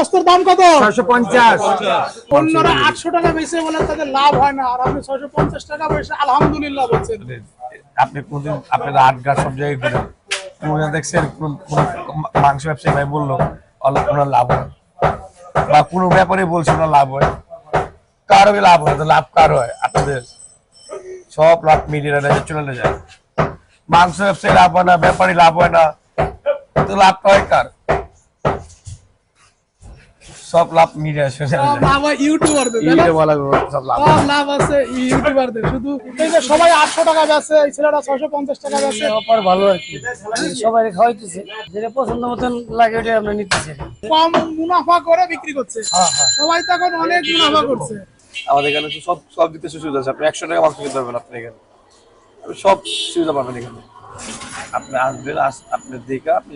গোস্তের দাম কত? 650। অন্যরা 800 টাকা বেচে বলে তাদের লাভ হয় না, আর আপনি 650 টাকা বেচে আলহামদুলিল্লাহ বলছেন। আপনি কোনদিন আপনার আটগা সব জায়গায় ঘুরেন, কোনদিন দেখছেন কোন মাংস ব্যবসায়ী ভাই বললো ওনার লাভ হয়, বা কোনো ব্যাপারে বলছে ওনার লাভ হয়? কারো লাভ হয়? তো লাভ কার হয়? আপনাদের। সব লাভ মিডিয়ারা চলে যায়। মাংস ব্যবসায়ী লাভ হয় না, ব্যাপারী লাভ হয় না, তো লাভটা হয় কার? সব লাভ মিডিয়া চলে যায়। ইউটিউবারদের সব লাভ লাভ আছে ইউটিউবারদের। শুধু এই যে সবাই 800 টাকা বেচে, এই ছেলেরা 650 টাকা বেচে। অফার ভালো আর কি, সবাই খাওয়াইতেছে, যেটা পছন্দ মতন লাগে ওটা আমরা নিতেছি। কম মুনাফা করে বিক্রি করছে। সবাই তো এখন অনেক মুনাফা করছে। আমাদের এখানে তো সব দিতে সুবিধা আছে। আপনি 100 টাকা মাংস কিনতে পারবেন আপনি এখানে, সব সুবিধা পাবেন এখানে। আপনি আসবেন, আপনি দেখে আপনি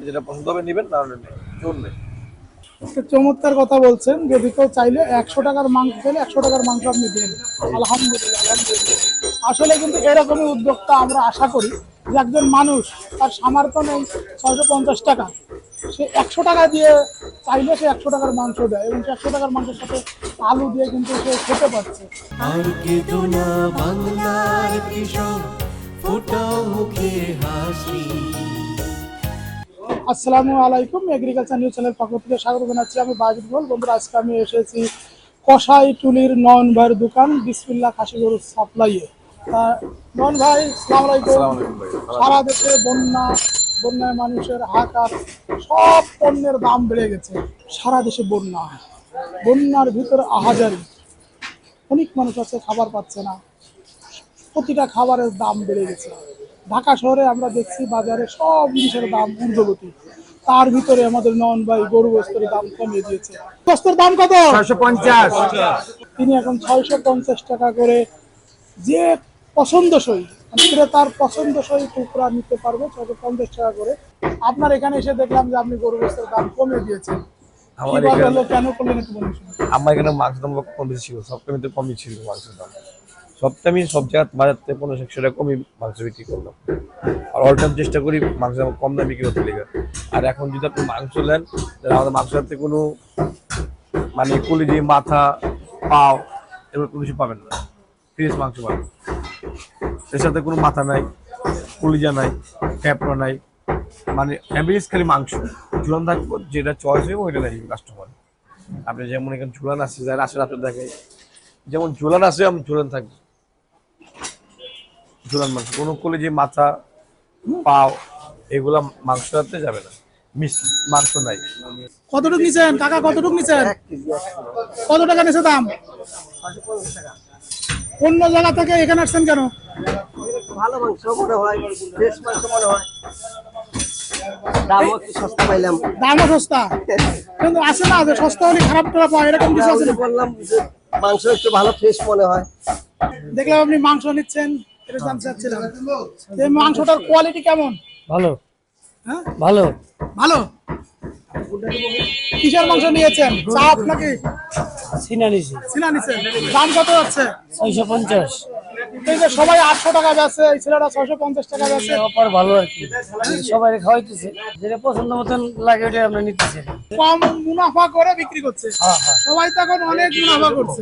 যেটা পছন্দ হবে নেবেন, না হলে চলবে। চমৎকার কথা বলছেন। যদি কেউ চাইলে 100 টাকার মাংস চাইলে 100 টাকার মাংস আপনি দেন। আলহামদুলিল্লাহ, আলহামদুলিল্লাহ। আসলে কিন্তু এরকমই উদ্যোক্তা আমরা আশা করি যে একজন মানুষ তার সামর্থ্য নেই 650 টাকা, সে 100 টাকা দিয়ে চাইলে সে 100 টাকার মাংস দেয়, এবং সে 100 টাকার মাংসের সাথে আলু দিয়ে কিন্তু সে খেতে পারছে। আর কেঁদো না বাংলার কৃষক, ফোটাও মুখে হাসি। আসসালামু আলাইকুম, এগ্রিকালচার নিউজ চ্যানেল পক্ষ থেকে স্বাগত জানাচ্ছি। আমি বাজিদ বল। বন্ধুরা, আজকে আমি এসেছি কসাইটুলির নয়ন ভাইয়ের দোকান বিসমিল্লাহ খাসি গরুর সাপ্লাইয়ে। নয়ন ভাই, আসসালামু আলাইকুম। সারা দেশে বন্যায় মানুষের হাহাকার, সব পণ্যের দাম বেড়ে গেছে। সারা দেশে বন্যার ভিতরে আহাজারি, অনেক মানুষ আছে খাবার পাচ্ছে না, প্রতিটা খাবারের দাম বেড়ে গেছে। ঢাকা শহরে আমরা দেখছি বাজারে সব জিনিসের দাম ঊর্ধ্বগতি, তার ভিতরে আমাদের নয়ন ভাই গরু গোস্তের দাম কমিয়ে দিয়েছে। গোস্তের দাম কত? 650। তিনি এখন 650 টাকা করে যে পছন্দসই, তার পছন্দসই টুকরা নিতে পারবে 650 টাকা করে। আপনার এখানে এসে দেখলাম যে আপনি গরু গোস্তের দাম কমিয়ে দিয়েছেন। কেন করলেন একটু বলুন। আমার এখানে মাংসের দাম কম বেশি ছিল, সব টাইমে কমই ছিল মাংসের দাম। সপ্তাহে সব জায়গায় বাজার থেকে 50-100 টাকা কমই মাংস বিক্রি করলাম। আর অল টাইম চেষ্টা করি মাংস কম দামে বিক্রি করতে লেগে। আর এখন যদি আপনি মাংস নেন, তাহলে আমাদের মাংসের সাথে কোনো মানে কলিজি, মাথা, পাও এগুলো কোনো কিছু পাবেন না। ফ্রেশ মাংস পাবেন, এর সাথে কোনো মাথা নাই, কলিজা নাই, ফ্যাপড়া নাই, মানে অ্যাভারেজ খালি মাংস ঝুলান থাকবো। যেটা চয়েস হইব ওইটা নেই কাস্টমার। আপনি যেমন এখানে ঝুলান আছে, যারা আসেন আপনার দেখাই, যেমন ঝুলান আছে আমি ঝুলান থাকবো। ঝুলান মাংস, কোনো কলিজি, মাথা, পাও এগুলা মাংস রাখতে যাবে না, মাংস নাই। কতটুকু নিছেন কাকা? কতটুকু নিছেন? কত টাকা নিছে দাম? অন্য জায়গা থেকে এখানে আসছেন কেন? ভালো মাংস মনে হয়, ফ্রেশ মাংস মনে হয়, দামও একটু সস্তা পাইলাম। দামও সস্তা, কিন্তু আছে না যে সস্তা হলে খারাপ টারা পায়, এরকম কিছু আছে না? বললাম যে মাংস একটু ভালো ফ্রেশ মনে হয়। দেখলাম আপনি মাংস নিচ্ছেন, এটা জানতে চাচ্ছিলাম এই মাংসটার কোয়ালিটি কেমন? ভালো, হ্যাঁ ভালো ভালো। কিসের মাংস নিয়েছেন? চাপ নাকি সিনা নিছি, সিনা নিছেন? দাম কত আছে? 650। এই যে সবাই 800 টাকা বেচে, এই ছেলেরা 650 টাকা বেচে। অফার ভালো আর কি, সবাই খাওয়াইতেছে, যেটা পছন্দ মতন লাগে ওটা আমরা নিতেছি। কম মুনাফা করে বিক্রি করছে। সবাই তো এখন অনেক মুনাফা করছে।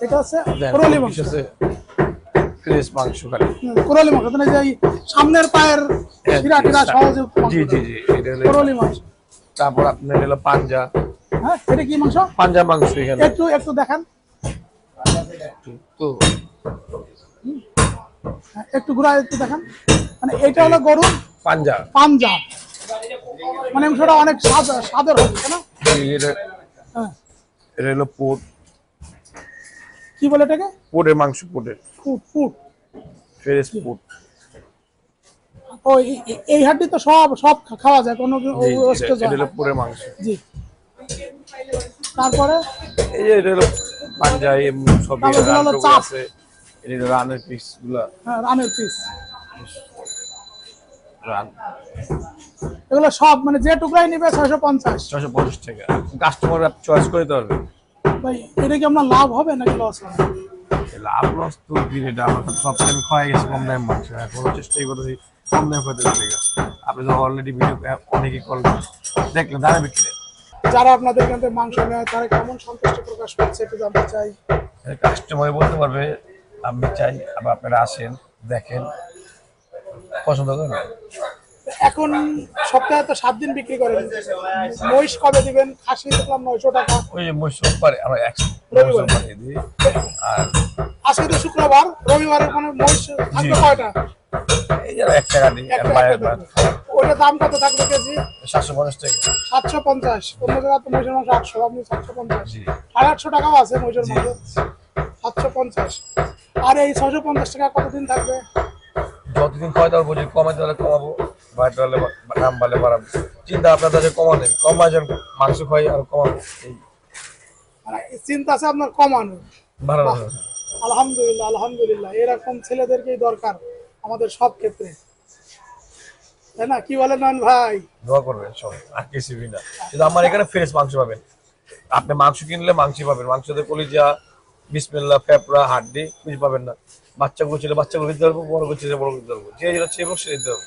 এটা হচ্ছে কোরালি মাংস। ফ্রেশ মাংস খালি কোরালি মাংস, মানে যে সামনের পায়ের শিরা টিরা সহজে। জি জি জি, এটা হলো কোরালি মাংস। তারপর আপনার হলো পাঞ্জা। হ্যাঁ, এটা কি মাংস? পাঞ্জা মাংস এখানে একটু দেখান তো, একটু ঘুরা একটু দেখান। মানে এটা হলো গরু পাঞ্জা। মানে মাংসটা অনেক স্বাদের হবে, তাই না? হ্যাঁ, এটা হলো পোট। কি বলে এটাকে? পোটের মাংস, পোটের ফুট। ফ্রেশ পোট। ও, এই হাড্ডি তো সব খাওয়া যায়, কোনো এটা হলো পোটের মাংস। জি। তারপরে এই যে এটা হলো পাঞ্জা, সব আছে। এটা হলো রানের পিস গুলা। হ্যাঁ, রানের পিস। রান এগুলো সব মানে যে টুকরাই নিবে 650 টাকা। কাস্টমার চয়েস করে দিতে পারবে। ভাই, এটা কি আপনার লাভ হবে নাকি লস হবে? লাভ লস তো এটা আমার সব টাইম খাওয়া গেছে কম দাম মাংস। এখন চেষ্টাই করতেছি কম দাম করতে। আপনি তো অলরেডি ভিডিও অনেকেই কল দেখলেন, দামে বিক্রি যারা আপনাদের এখান থেকে মাংস নেয় তারা কেমন সন্তুষ্টি প্রকাশ করছে একটু জানতে চাই। কাস্টমার বলতে পারবে আমি চাই, আবার আপনারা আসেন দেখেন পছন্দ করেন। এখন সপ্তাহে তো 7 দিন বিক্রি করেন, মহিষ কবে দিবেন? খাসি দেখলাম 900 টাকা। ওই মহিষ পারে আমরা রবিবার। দিই। আর আজকে তো শুক্রবার, রবিবারে মানে মহিষ থাকবে কয়টা? এই যে 1 টাকা দিই আর বাইরের ভাত ওইটা দাম কত থাকবে কেজি? 750 টাকা। 750। অন্য জায়গায় তো মহিষের মাংস 800, আপনি 750। জি 850 টাকাও আছে মহিষের মাংস। 750। আর এই 650 টাকা কতদিন থাকবে? যতদিন খাওয়াতে পারবো, যদি কমাতে হলে কমাবো, বাড়াতে হলে দাম বাড়লে বাড়াবো। চিন্তা আপনার কাছে কমালেন, কমাজন মাংস খাই আর কমাবো, এই মানে চিন্তা আছে আপনার কমানো। বাড়ানো। আলহামদুলিল্লাহ, আলহামদুলিল্লাহ, এরকম ছেলেদেরকেই দরকার আমাদের সব ক্ষেত্রে, তাই না? কি বলেন নয়ন ভাই? দোয়া করবেন সব, আর কিছুই না। কিন্তু আমার এখানে ফ্রেশ মাংস পাবেন। আপনি মাংস কিনলে মাংসই পাবেন, মাংসতে কলিজা, বিসমিল্লাহ, ফেপড়া, হাড্ডি কিছু পাবেন না। বাচ্চাগুলো ছিল বাচ্চাগুলো দিতে পারবো, বড় করছে বড় করতে পারবো, যে যেটা চেয়ে সে দিতে পারবো।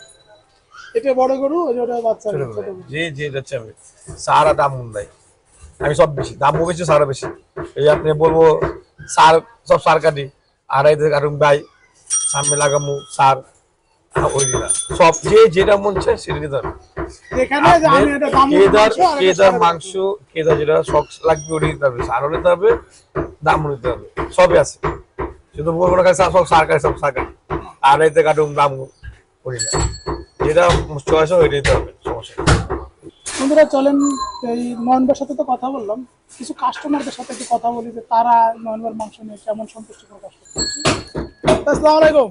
এটা বড় গরু, ওটা বাচ্চা ছোট গরু, করে। ছোট গরু। যে যে যাচ্ছে আমি সারা দাম নাই, আমি সব বেশি দামও বেশি, সারা বেশি। এই আপনি বলবো সার, সব সার কাটি আর এই কাটুন ভাই সামনে লাগামু সার, ওই না সব যে যেটা মন চায় সেটা দিতে হবে। এখানে যে আমি এটা দাম কেদার মাংস, কেদার যেটা শখ লাগবে ওটা দিতে হবে, সারও নিতে হবে, দামও নিতে হবে, সবই আছে। শুধু বলবো না সব সার কাটে, সব সার কাটে আর এতে কাটুন দাম করি না, যেটা চয়েস হয় ওইটা দিতে হবে, সমস্যা নেই। বন্ধুরা চলেন, এই নয়নবার সাথে তো কথা বললাম, কিছু কাস্টমারদের সাথে একটু কথা বলি যে তারা নয়নবার মাংস নিয়ে কেমন সন্তুষ্টি প্রকাশ করছে। আসসালামু আলাইকুম,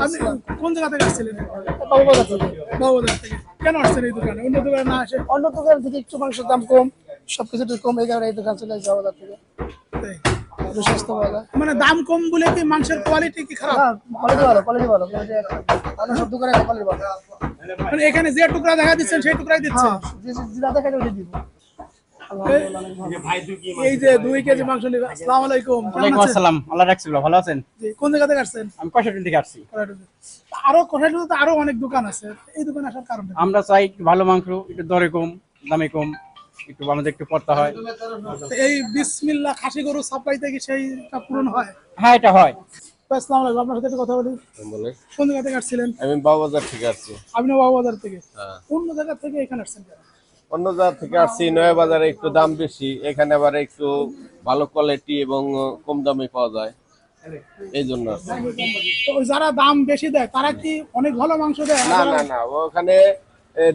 আপনি কোন জায়গা থেকে আসছিলেন? বাবুবাজার থেকে। বাবুবাজার থেকে। কেন আসছেন এই দোকানে, অন্য দোকানে না আসে? অন্য দোকান থেকে একটু মাংসের দাম কম, সবকিছু একটু কম, এই কারণে এই দোকান চলে আসছে বাবুবাজার থেকে। তাই? একটু স্বাস্থ্য ভালো। মানে দাম কম বলে কি মাংসের কোয়ালিটি কি খারাপ? না, কোয়ালিটি ভালো, কোয়ালিটি ভালো, কোয়ালিটি অন্য সব দোকানে কোয়ালিটি ভালো। মানে এখানে যে টুকরা দেখা দিচ্ছেন সেই টুকরাই দিচ্ছে। হ্যাঁ, যেটা দেখা যায় ওটা দিব। আলহামদুলিল্লাহ, অনেক ভালো। এই যে 2 কেজি মাংস নিবে। আসসালামু আলাইকুম, কেমন ওয়ালাইকুম আছেন? আসসালাম, আল্লাহ রাখছিল, ভালো আছেন? জি, কোন জায়গা থেকে আসছেন? আমি কষাটুল থেকে আসছি। আরো কোথায় তো আরো অনেক দোকান আছে, এই দোকানে আসার কারণ কি? আমরা চাই একটু ভালো মাংস, একটু দরে কম, দামে কম, একটু আমাদের একটু পড়তে হয়। এই বিসমিল্লাহ খাসি গরু সাপ্লাইতে কি সেইটা পূরণ হয়? হ্যাঁ, এটা হয়। আসসালামু আলাইকুম, আপনার সাথে একটু কথা বলি। কোন জায়গা থেকে আসছিলেন? আমি বাবুবাজার থেকে আসছি। আপনি বাবুবাজার থেকে? অন্য জায়গা থেকে এখানে আসছেন কেন? অন্য জায়গা থেকে আসছি, নয়া বাজারে একটু দাম বেশি, এখানে আবার একটু ভালো কোয়ালিটি এবং কম দামে পাওয়া যায়, এই জন্য আসছি। তো ওই যারা দাম বেশি দেয় তারা কি অনেক ভালো মাংস দেয়? না না না, ওখানে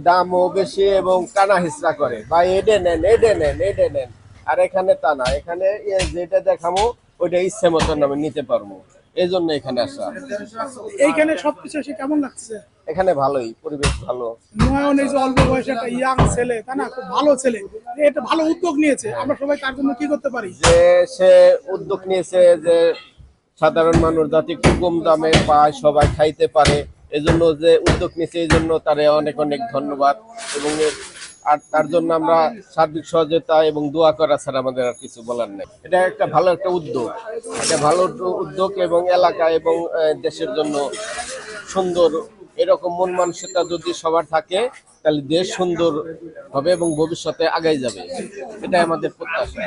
দামও বেশি এবং কানা হিসরা করে, ভাই এডে নেন এডে নেন এডে নেন। আর এখানে তা না, এখানে যেটা দেখামো ওইটা ইচ্ছে মতন আমি নিতে পারবো, এই জন্য এখানে আসা। এইখানে সবকিছু এসে কেমন লাগছে? এখানে ভালোই, পরিবেশ ভালো। নয়ন এই যে অল্প বয়সে একটা ইয়াং ছেলে, তাই না, খুব ভালো ছেলে, এটা ভালো উদ্যোগ নিয়েছে, আমরা সবাই তার জন্য কি করতে পারি? যে সে উদ্যোগ নিয়েছে যে সাধারণ মানুষ যাতে একটু কম দামে পায়, সবাই খাইতে পারে, এজন্য যে উদ্যোগ নিয়েছে, এই জন্য তারে অনেক অনেক ধন্যবাদ। এবং আর তার জন্য আমরা সার্বিক সহযোগিতা এবং দোয়া করা ছাড়া আমাদের আর কিছু বলার নেই। এটা একটা ভালো একটা উদ্যোগ, এটা ভালো উদ্যোগ এবং এলাকা এবং দেশের জন্য সুন্দর। এরকম মন মানসিকতা যদি সবার থাকে তাহলে দেশ সুন্দর হবে এবং ভবিষ্যতে আগাই যাবে, এটাই আমাদের প্রত্যাশা।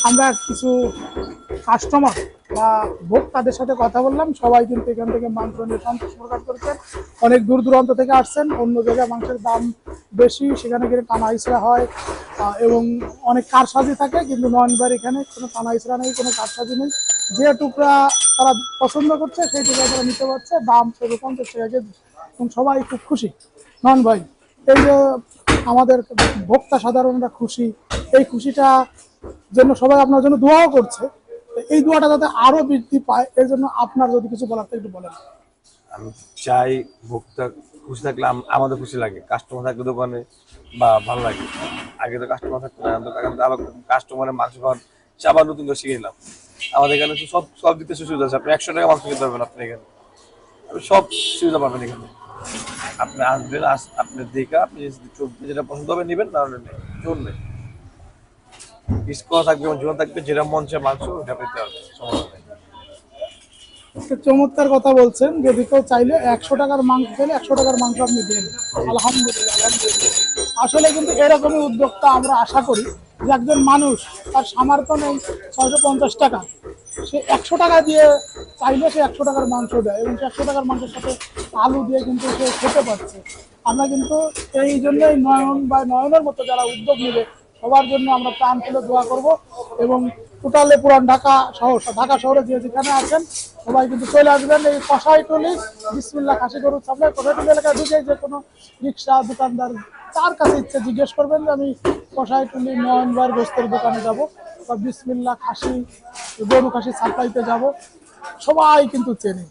আমরা কিছু কাস্টমার বা ভোক্তাদের সাথে কথা বললাম, সবাই কিন্তু এখান থেকে মাংস নিয়ে সন্তোষ প্রকাশ করেছেন। অনেক দূর দূরান্ত থেকে আসছেন, অন্য জায়গায় মাংসের দাম বেশি, সেখানে গেলে টানা ইসরা হয় এবং অনেক কারসাজি থাকে, কিন্তু নয়নবার এখানে কোনো টানা ইসরা নেই, কোনো কারসাজি নেই। যে টুকরা তারা পছন্দ করছে সেই টুকরা তারা নিতে পারছে, দাম 50 টাকা কেজি, এবং সবাই খুব খুশি। নয়ন ভাই, এই যে আমাদের ভোক্তা সাধারণরা খুশি, এই খুশিটা জন্য সবাই আপনার জন্য দোয়াও করছে, এই দোয়াটা যাতে আরো বৃদ্ধি পায় এর জন্য আপনার যদি কিছু বলার থাকে একটু বলেন। আমি চাই ভোক্তা খুশি থাকলে আমাদের খুশি লাগে, কাস্টমার থাকলে দোকানে বা ভালো লাগে। আগে তো কাস্টমার থাকতো না, এখন তো আবার কাস্টমারের মাংস খাওয়ার আবার নতুন করে শিখে নিলাম। আমাদের এখানে তো সব সব দিতে সুবিধা আছে, আপনি 100 টাকা মাংস খেতে পারবেন, আপনি এখানে আপনি সব সুবিধা পাবেন এখানে। আপনি আসবেন, আপনি দেখে আপনি যেটা পছন্দ হবে নেবেন, তাহলে চলবে পিস করা থাকবে, জীবন থাকবে, যেটা মন চায় মাংস ওটা পেতে হবে, সমস্যা নেই। একটা চমৎকার কথা বলছেন, যদি কেউ চাইলে 100 টাকার মাংস চাইলে 100 টাকার মাংস আপনি দেন। আলহামদুলিল্লাহ, আলহামদুলিল্লাহ। আসলে কিন্তু এরকমই উদ্যোক্তা আমরা আশা করি যে একজন মানুষ তার সামর্থ্য নেই 650 টাকা, সে 100 টাকা দিয়ে চাইলে সে 100 টাকার মাংস দেয় এবং সে 100 টাকার মাংসের সাথে আলু দিয়ে কিন্তু সে খেতে পারছে। আমরা কিন্তু এই জন্যই নয়নের মতো যারা উদ্যোগ নেবে সবার জন্য আমরা প্রাণ খুলে দোয়া করব এবং টোটালে পুরান ঢাকা শহরে যে যেখানে আছেন সবাই কিন্তু চলে আসবেন এই কসাইটুলি বিসমিল্লাহ খাসি গরুর সাপ্লাই। কসাইটুলি এলাকায় ঢুকে যে কোনো রিক্সা দোকানদার তার কাছে ইচ্ছে জিজ্ঞেস করবেন যে আমি কসাইটুলি নয়ন ভাইয়ের গোস্তের দোকানে যাব বা বিসমিল্লাহ গরু খাসি সাপ্লাইতে যাব, সবাই কিন্তু চেনে।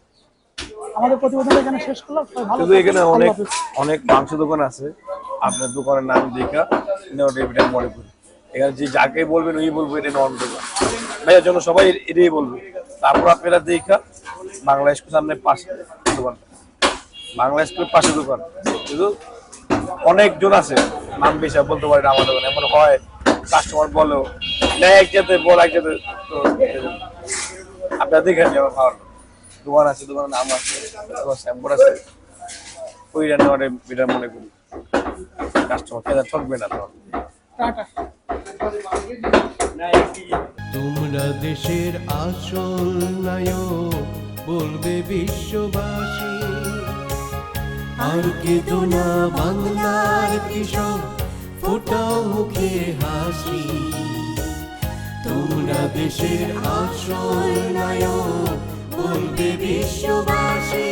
আমাদের প্রতিবেদন এখানে শেষ করলাম, সবাই ভালো শুধু এখানে থাকবেন, অনেক আল্লাহ হাফেজ। অনেক মাংস দোকান আছে, আপনার দোকানের নাম দেখা এটা মনে করি। এখানে যে যাকে বলবেন ওই বলবো এটা নন দোকান, ভাইয়ার জন্য সবাই এটাই বলবে। তারপর আপনারা দেখা বাংলা স্কুল সামনে পাশে দোকান, বাংলা স্কুলের পাশে দোকান, শুধু অনেকজন আছে নাম বেশি বলতে পারে না আমার দোকানে। এমন হয় কাস্টমার বলো না একসাথে বল একসাথে, তো আপনারা দেখেন যে আমার খাওয়ার দোকান আছে, দোকানের নাম আছে, স্যাম্পল আছে, ওই রান্না এটা মনে করি কাস্টমার খেতে ঠকবে না। তখন টাটা। তোমরা দেশের আসল নায়ক বলবে বিশ্ববাসী, আর কেঁদো না বাংলার কৃষক, ফোটাও মুখে হাসি। তোমরা দেশের আসল নায়ক বলবে বিশ্ববাসী।